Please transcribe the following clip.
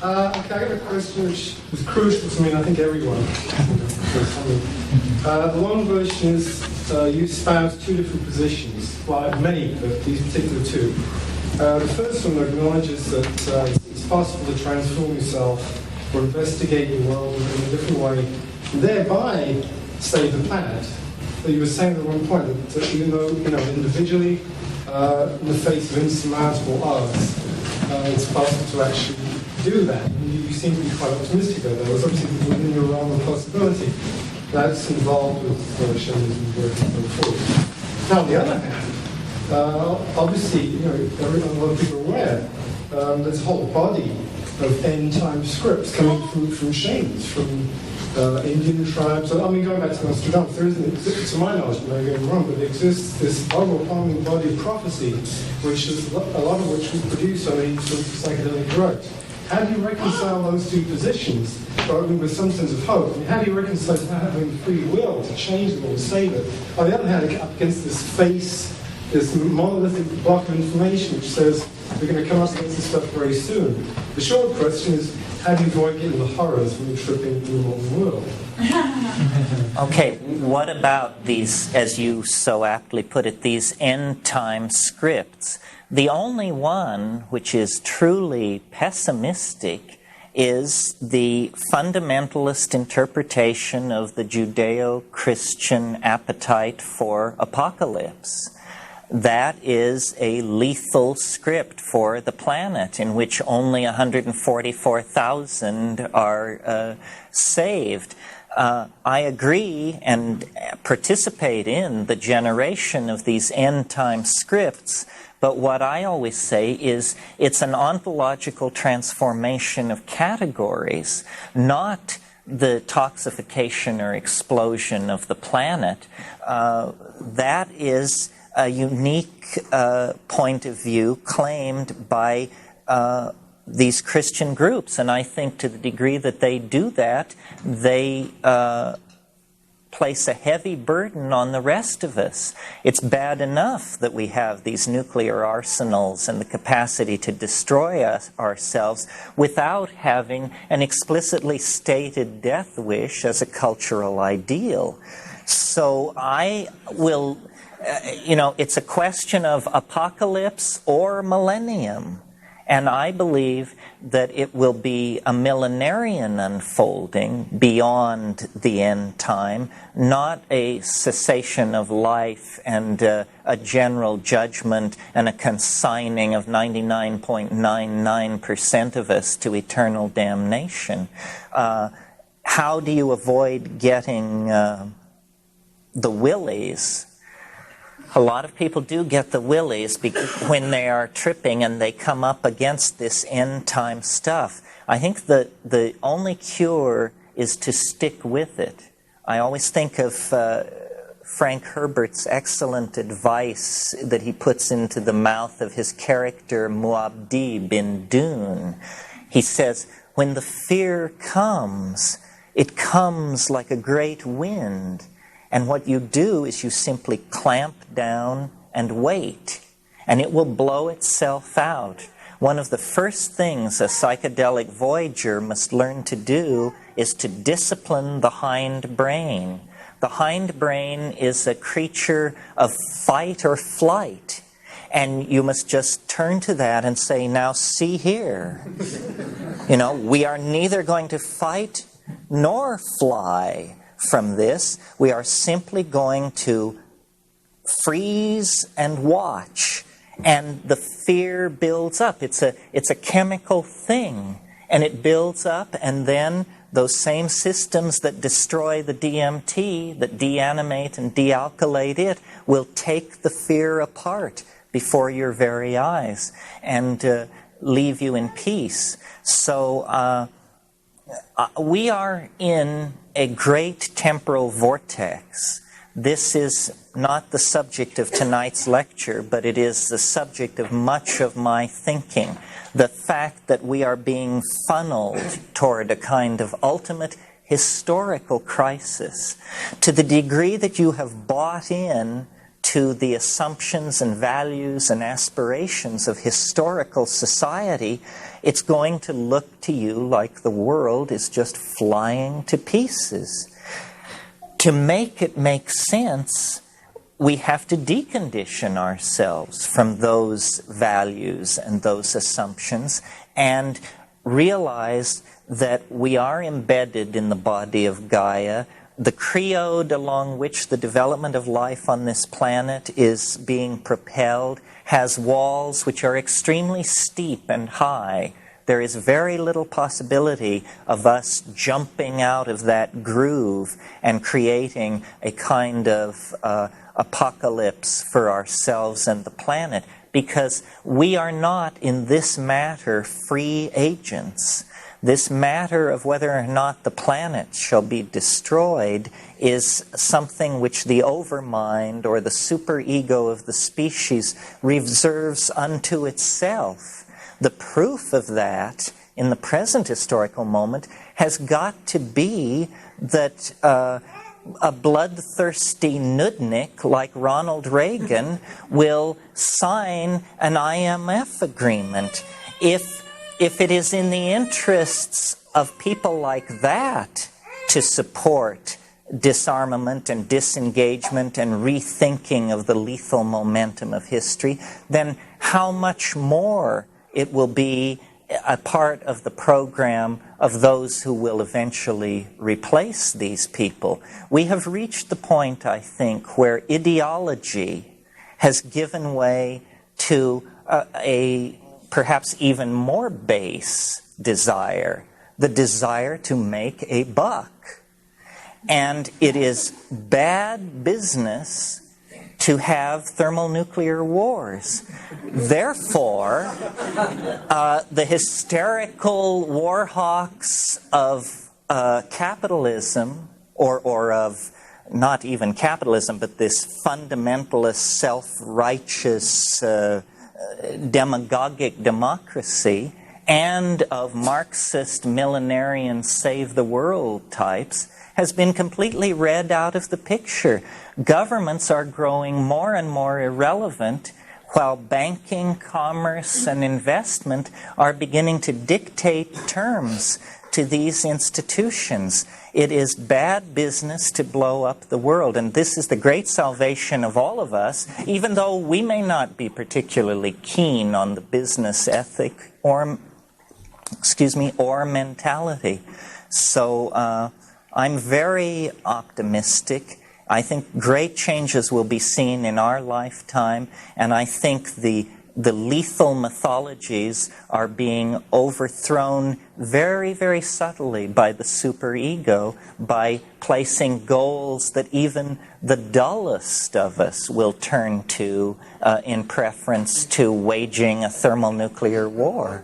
Okay, I got a question which is crucial to me, and I think everyone. The long version is you espouse two different positions, well, many, but these particular two. The first one acknowledges that it's possible to transform yourself or investigate your world in a different way, and thereby save the planet. So you were saying at one point that even though, individually, in the face of insurmountable odds, it's possible to actually do that. And you seem to be quite optimistic about that. There's obviously within your realm of possibility that's involved with shamanism work and so forth. Now, on the other hand, obviously, a lot of people are aware there's a whole body of end-time scripts coming from shamans, from Indian tribes. I mean, going back to Nostradamus, there isn't, to my knowledge, I may be getting wrong, but there exists this overwhelming body of prophecy, which is a lot of which was produced on these sort of psychedelic drugs. How do you reconcile those two positions, starting with some sense of hope? I mean, how do you reconcile having free will to change them or to save it? On the other hand, up against this this monolithic block of information which says we're going to come up against this stuff very soon. The short question is, how do you avoid getting the horrors when you trip into the modern world? Okay, what about these, as you so aptly put it, these end-time scripts? The only one which is truly pessimistic is the fundamentalist interpretation of the Judeo-Christian appetite for apocalypse. That is a lethal script for the planet in which only 144,000 are saved. I agree and participate in the generation of these end-time scripts, but what I always say is it's an ontological transformation of categories, not the toxification or explosion of the planet. That is a unique point of view claimed by these Christian groups. And I think to the degree that they do that, they place a heavy burden on the rest of us. It's bad enough that we have these nuclear arsenals and the capacity to destroy ourselves without having an explicitly stated death wish as a cultural ideal. So I will... it's a question of apocalypse or millennium. And I believe that it will be a millenarian unfolding beyond the end time, not a cessation of life and a general judgment and a consigning of 99.99% of us to eternal damnation. How do you avoid getting the willies? A lot of people do get the willies when they are tripping and they come up against this end-time stuff. I think that the only cure is to stick with it. I always think of Frank Herbert's excellent advice that he puts into the mouth of his character Muad'Dib bin Dune. He says, when the fear comes, it comes like a great wind. And what you do is you simply clamp down and wait, and it will blow itself out. One of the first things a psychedelic voyager must learn to do is to discipline the hind brain. The hind brain is a creature of fight or flight, and you must just turn to that and say, now see here. We are neither going to fight nor fly from this. We are simply going to freeze and watch, and the fear builds up. It's a chemical thing, and it builds up, and then those same systems that destroy the DMT, that deanimate and dealkylate it, will take the fear apart before your very eyes and leave you in peace. So we are in a great temporal vortex. This is not the subject of tonight's lecture, but it is the subject of much of my thinking. The fact that we are being funneled toward a kind of ultimate historical crisis. To the degree that you have bought in to the assumptions and values and aspirations of historical society, it's going to look to you like the world is just flying to pieces. To make it make sense, we have to decondition ourselves from those values and those assumptions and realize that we are embedded in the body of Gaia. The creode along which the development of life on this planet is being propelled has walls which are extremely steep and high. There is very little possibility of us jumping out of that groove and creating a kind of apocalypse for ourselves and the planet, because we are not in this matter free agents. This matter of whether or not the planet shall be destroyed is something which the overmind or the superego of the species reserves unto itself. The proof of that in the present historical moment has got to be that a bloodthirsty nudnik like Ronald Reagan will sign an IMF agreement. If it is in the interests of people like that to support disarmament and disengagement and rethinking of the lethal momentum of history, then how much more it will be a part of the program of those who will eventually replace these people. We have reached the point, I think, where ideology has given way to a perhaps even more base desire, the desire to make a buck. And it is bad business to have thermonuclear wars. Therefore, the hysterical war hawks of capitalism, or of not even capitalism, but this fundamentalist, self-righteous, demagogic democracy, and of Marxist, millenarian, save-the-world types, has been completely read out of the picture. Governments are growing more and more irrelevant, while banking, commerce, and investment are beginning to dictate terms to these institutions. It is bad business to blow up the world, and this is the great salvation of all of us, even though we may not be particularly keen on the business ethic or mentality. So I'm very optimistic. I think great changes will be seen in our lifetime, and I think the lethal mythologies are being overthrown very, very subtly by the superego, by placing goals that even the dullest of us will turn to in preference to waging a thermonuclear war.